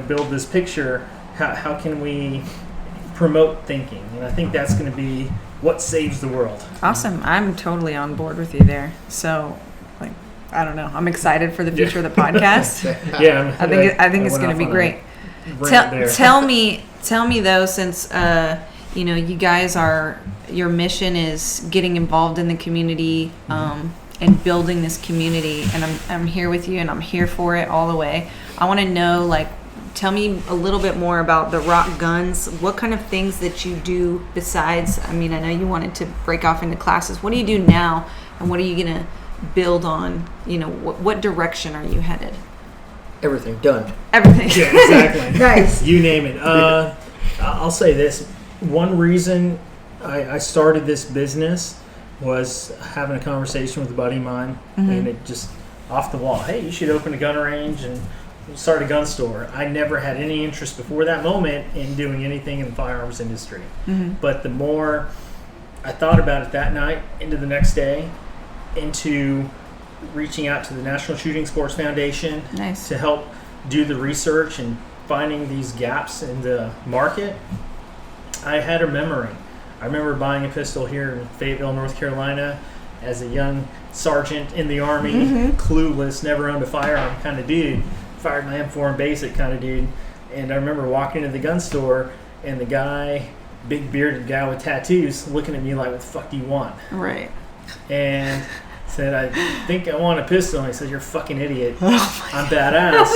build this picture. How can we promote thinking? And I think that's going to be what saves the world. Awesome. I'm totally on board with you there. So... I don't know. I'm excited for the future of the podcast. Yeah, I think it's going to be great. Tell me though, since you guys your mission is getting involved in the community and building this community, and I'm here with you, and I'm here for it all the way. I want to know, like, tell me a little bit more about the Rock Guns. What kind of things that you do besides? I mean, I know you wanted to break off into classes. What do you do now, and what are you gonna build on? What direction are you headed? Everything done. Everything. Yeah, exactly. Nice. You name it. I'll say this. One reason I started this business was having a conversation with a buddy of mine, and it just off the wall. Hey, you should open a gun range and start a gun store. I never had any interest before that moment in doing anything in the firearms industry. But the more I thought about it that night, into the next day, into reaching out to the National Shooting Sports Foundation to help do the research and finding these gaps in the market, I had a memory. I remember buying a pistol here in Fayetteville, North Carolina, as a young sergeant in the Army, clueless, never owned a firearm kind of dude, fired my M4 in basic kind of dude. And I remember walking into the gun store, and the guy, big bearded guy with tattoos, looking at me like, what the fuck do you want? Right. And said, I think I want a pistol. And he said, you're a fucking idiot. I'm badass.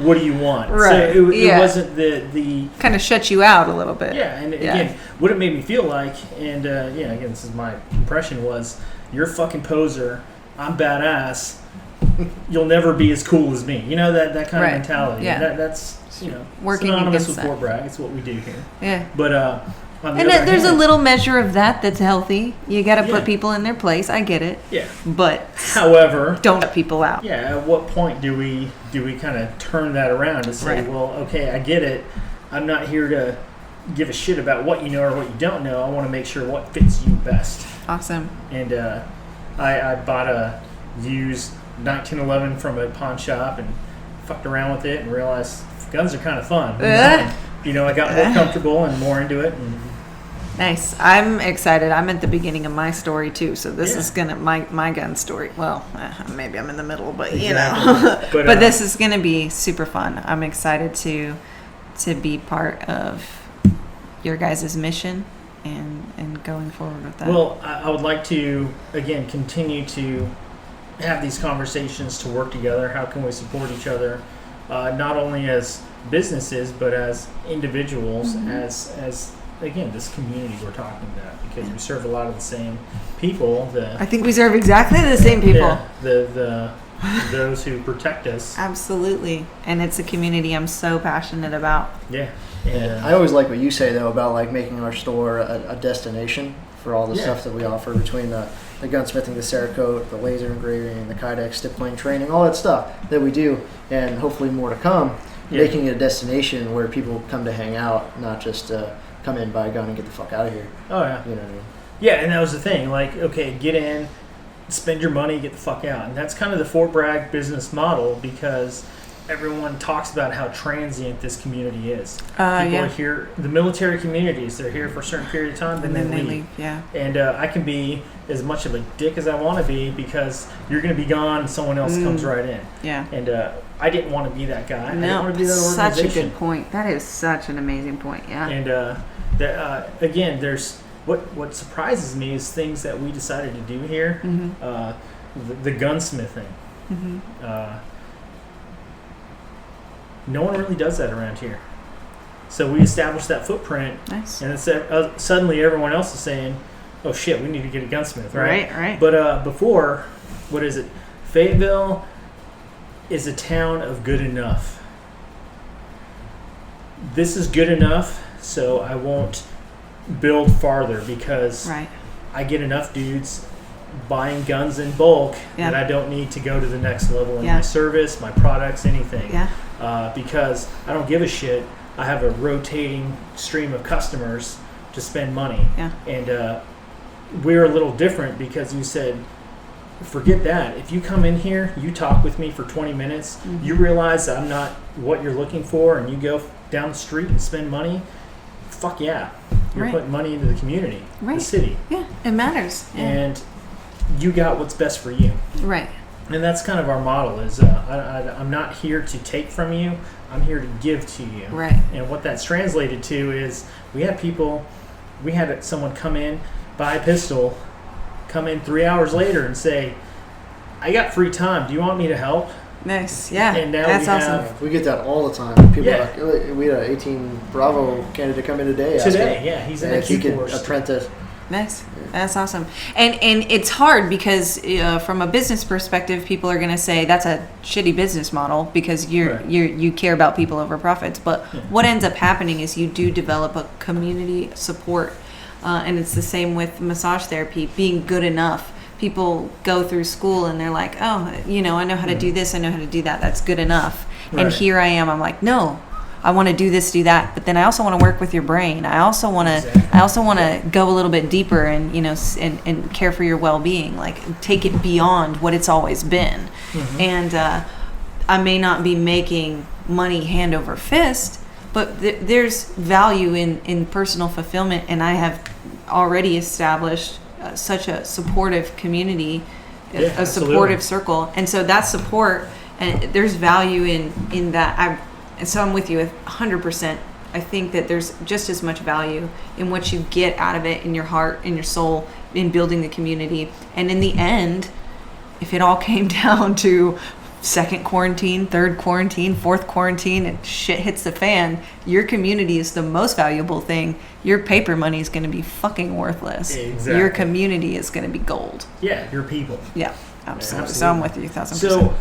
What do you want? Right. So it wasn't the kind of shut you out a little bit. Yeah, and again, what it made me feel like, and again, this is my impression, was you're a fucking poser. I'm badass. You'll never be as cool as me. That kind of mentality. Yeah. That's working synonymous with that. Fort Bragg. It's what we do here. Yeah. But and there's a little measure of that's healthy. You got to put people in their place. I get it. Yeah. But however, don't cut people out. Yeah. At what point do we kind of turn that around and say, well, okay, I get it. I'm not here to give a shit about what you know or what you don't know. I want to make sure what fits you best. Awesome. And I bought a used 1911 from a pawn shop and fucked around with it and realized guns are kind of fun. I got more comfortable and more into it. And Nice. I'm excited. I'm at the beginning of my story too, so this Yeah. is gonna my gun story. Well, maybe I'm in the middle, but Exactly. but this is gonna be super fun. I'm excited to be part of your guys' mission and going forward with that. Well, I would like to, again, continue to have these conversations to work together. How can we support each other, not only as businesses, but as individuals, as again, this community we're talking about, because we serve a lot of the same people. I think we serve exactly the same people. Yeah, those who protect us. Absolutely. And it's a community I'm so passionate about. Yeah. I always like what you say though about like making our store a destination for all the stuff that we offer, between the gunsmithing, the Cerakote, the laser engraving, the Kydex, stick plane training, all that stuff that we do, and hopefully more to come. Making it a destination where people come to hang out, not just come in, buy a gun, and get the fuck out of here. Oh yeah. You know what I mean? Yeah, and that was the thing. Like, okay, get in, spend your money, get the fuck out. And that's kind of the Fort Bragg business model, because everyone talks about how transient this community is. People are here, the military communities, they're here for a certain period of time, then they leave. Yeah. And I can be as much of a dick as I want to be, because you're going to be gone and someone else comes right in. Yeah. And I didn't want to be that guy. I didn't want to be that such organization. a good point. That is such an amazing point. Yeah. And again, there's what surprises me is things that we decided to do here. The gunsmithing. No one really does that around here. So we established that footprint. Nice. And it's, suddenly everyone else is saying, oh shit, we need to get a gunsmith, right? Right. But before, what is it? Fayetteville is a town of good enough. This is good enough, so I won't build farther, because I get enough dudes buying guns in bulk that I don't need to go to the next level in my service, my products, anything. Because I don't give a shit. I have a rotating stream of customers to spend money. And we're a little different, because you said, forget that. If you come in here, you talk with me for 20 minutes, you realize that I'm not what you're looking for, and you go down the street and spend money, fuck yeah. You're putting money into the community, the city. Yeah, it matters. Yeah. And you got what's best for you. Right. And that's kind of our model is I'm not here to take from you. I'm here to give to you. Right. And what that's translated to is we had someone come in, buy a pistol, come in 3 hours later and say, I got free time. Do you want me to help? Nice. Yeah. And now that's we awesome. We get that all the time. People are like, we had an 18 Bravo candidate come in today. He's an he could Q-Force. apprentice. Nice. That's awesome. And it's hard because from a business perspective, people are going to say that's a shitty business model because you care about people over profits. But what ends up happening is you do develop a community support, and it's the same with massage therapy being good enough. People go through school and they're like, oh, I know how to do this, I know how to do that. That's good enough. And here I am. I'm like, no. I want to do this, do that, but then I also want to work with your brain. I also want to go a little bit deeper and and care for your well-being, like take it beyond what it's always been. And I may not be making money hand over fist, but there's value in personal fulfillment, and I have already established such a supportive community, a supportive circle, and so that support, and there's value in that. And so I'm with you 100%. I think that there's just as much value in what you get out of it, in your heart, in your soul, in building the community. And in the end, if it all came down to second quarantine, third quarantine, fourth quarantine, and shit hits the fan, your community is the most valuable thing. Your paper money is going to be fucking worthless. Exactly. Your community is going to be gold. Yeah, your people. Yeah, absolutely. So I'm with you 1,000%. So,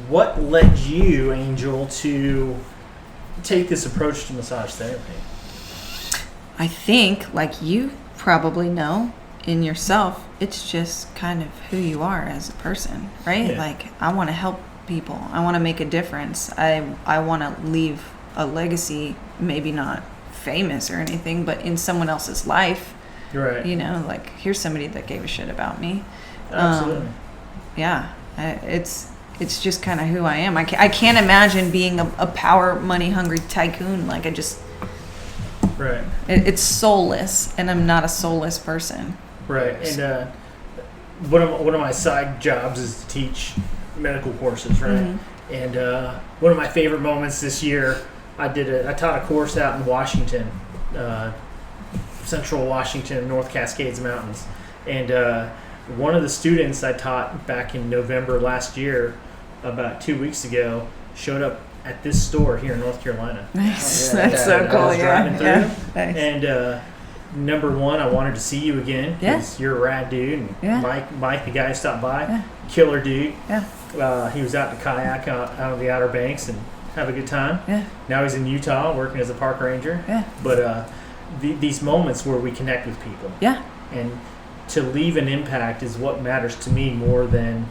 what led you, Angel, to take this approach to massage therapy? I think, like you probably know in yourself, it's just kind of who you are as a person, right? Yeah. Like, I want to help people. I want to make a difference. I want to leave a legacy, maybe not famous or anything, but in someone else's life. Right. Like, here's somebody that gave a shit about me. Absolutely. It's just kind of who I am. I can't imagine being a power money hungry tycoon. Like, Right. It's soulless, and I'm not a soulless person. Right. And one of my side jobs is to teach medical courses, right? Mm-hmm. And one of my favorite moments this year, I taught a course out in Washington, Central Washington, North Cascades Mountains, and one of the students I taught back in November last year, about 2 weeks ago, showed up at this store here in North Carolina. Nice. Oh, yeah. That's so I cool. was driving through, Nice. and number one, I wanted to see you again because you're a rad dude. And Yeah. Mike, the guy who stopped by, Yeah. killer dude. Yeah. He was out to kayak out on the Outer Banks and have a good time. Yeah. Now he's in Utah working as a park ranger. Yeah. But these moments where we connect with people. Yeah. And to leave an impact is what matters to me more than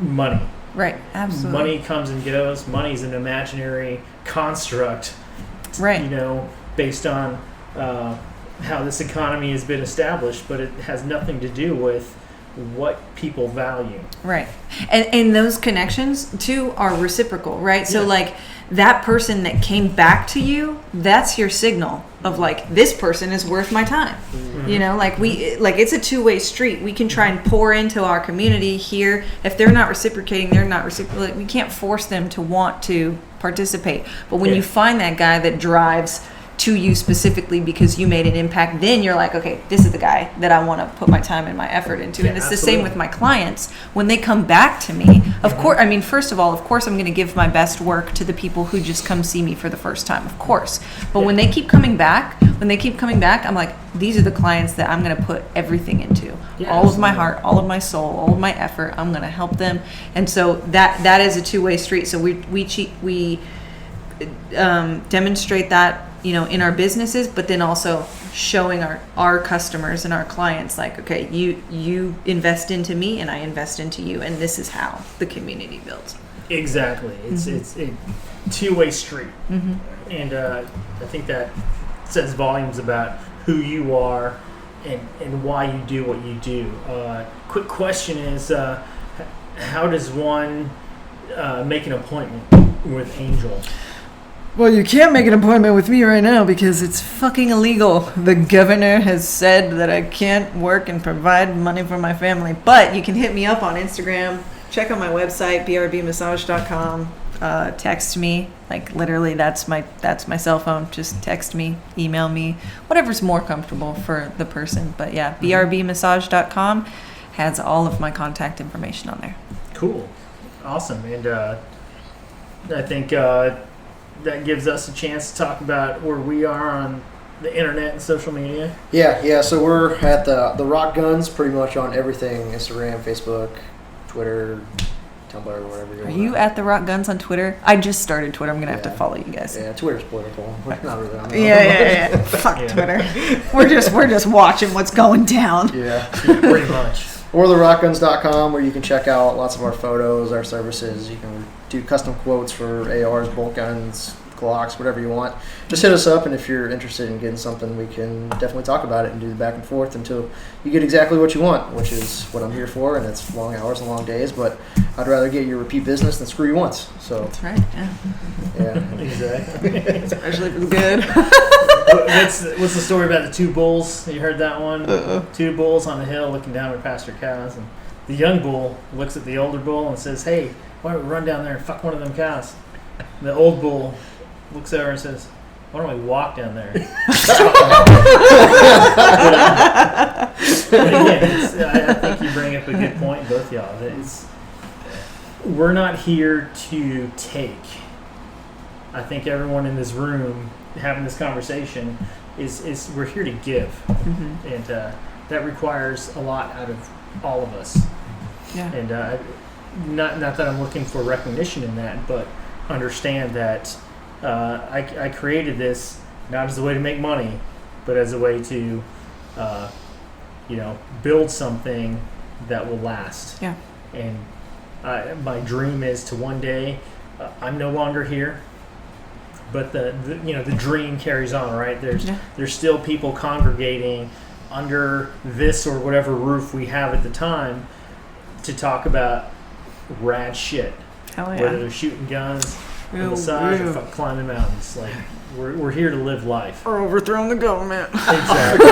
money. Right. Absolutely. Money comes and goes. Money is an imaginary construct, Right. based on how this economy has been established, but it has nothing to do with what people value. Right. And those connections too are reciprocal, right? So Yeah. like that person that came back to you, that's your signal of like, this person is worth my time. Mm-hmm. Like it's a two-way street. We can try and pour into our community here. If they're not reciprocating, they're not reciprocating. We can't force them to want to participate. But when Yeah. you find that guy that drives to you specifically because you made an impact, then you're like, okay, this is the guy that I want to put my time and my effort into. Yeah, And it's the absolutely. same with my clients. When they come back to me, of course, I mean, first of all, of course, I'm going to give my best work to the people who just come see me for the first time, of course. But when they keep coming back, I'm like, these are the clients that I'm going to put everything into. Yeah, All of my absolutely. heart, all of my soul, all of my effort. I'm going to help them. And so that is a two-way street. So we demonstrate that, in our businesses, but then also showing our customers and our clients like, okay, you invest into me and I invest into you, and this is how the community builds. Exactly. It's a two-way street. Mm-hmm. And I think that says volumes about who you are and why you do what you do. Quick question is, how does one make an appointment with Angel? Well, you can't make an appointment with me right now because it's fucking illegal. The governor has said that I can't work and provide money for my family. But you can hit me up on Instagram. Check out my website, brbmassage.com. Text me. Like literally, that's my cell phone. Just text me, email me, whatever's more comfortable for the person. But yeah, brbmassage.com has all of my contact information on there. Cool. Awesome. And I think that gives us a chance to talk about where we are on the internet and social media. Yeah. So we're at the Rock Guns pretty much on everything: Instagram, Facebook, Twitter, Tumblr, whatever you Are want. you at the Rock Guns on Twitter? I just started Twitter. I'm gonna have to Yeah. follow you guys. Yeah, Twitter's political. Not really. I mean, Yeah. Fuck Yeah. Twitter. We're just watching what's going down. Yeah. Pretty much. Or therockguns.com, where you can check out lots of our photos, our services. You can do custom quotes for ARs, bolt guns, Glocks, whatever you want. Just hit us up, and if you're interested in getting something, we can definitely talk about it and do the back and forth until you get exactly what you want, which is what I'm here for, and it's long hours and long days, but I'd rather get your repeat business than screw you once. So, That's right. Yeah. yeah. Exactly. Especially if it's good. What's the story about the two bulls? You heard that one? Two bulls on the hill looking down at pasture cows, and the young bull looks at the older bull and says, "Hey, why don't we run down there and fuck one of them cows?" And the old bull looks over and says, "Why don't we walk down there?" But again, I think you bring up a good point, both y'all. That we're not here to take. I think everyone in this room having this conversation is we're here to give, Mm-hmm. and that requires a lot out of all of us. Yeah. And not that I'm looking for recognition in that, but understand that I created this not as a way to make money, but as a way to build something that will last. Yeah. And my dream is to one day, I'm no longer here, but the dream carries on, right? There's still people congregating under this or whatever roof we have at the time to talk about rad shit. Hell Whether yeah. they're shooting guns, massage or climbing mountains. Like we're here to live life. Or overthrowing the government. Exactly.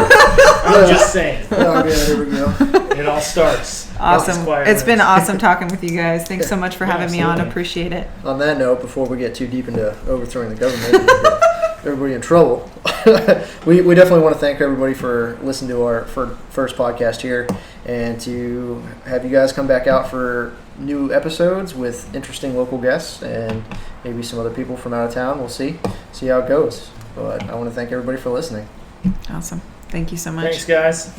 I'm just saying. Oh, yeah, there we go. It all starts. Awesome. It's been awesome talking with you guys. Thanks so much for having me on. Absolutely. Appreciate it. On that note, before we get too deep into overthrowing the government, and get everybody in trouble, we definitely want to thank everybody for listening to our first podcast here, and to have you guys come back out for new episodes with interesting local guests and maybe some other people from out of town. We'll see how it goes. But I want to thank everybody for listening. Awesome. Thank you so much. Thanks, guys.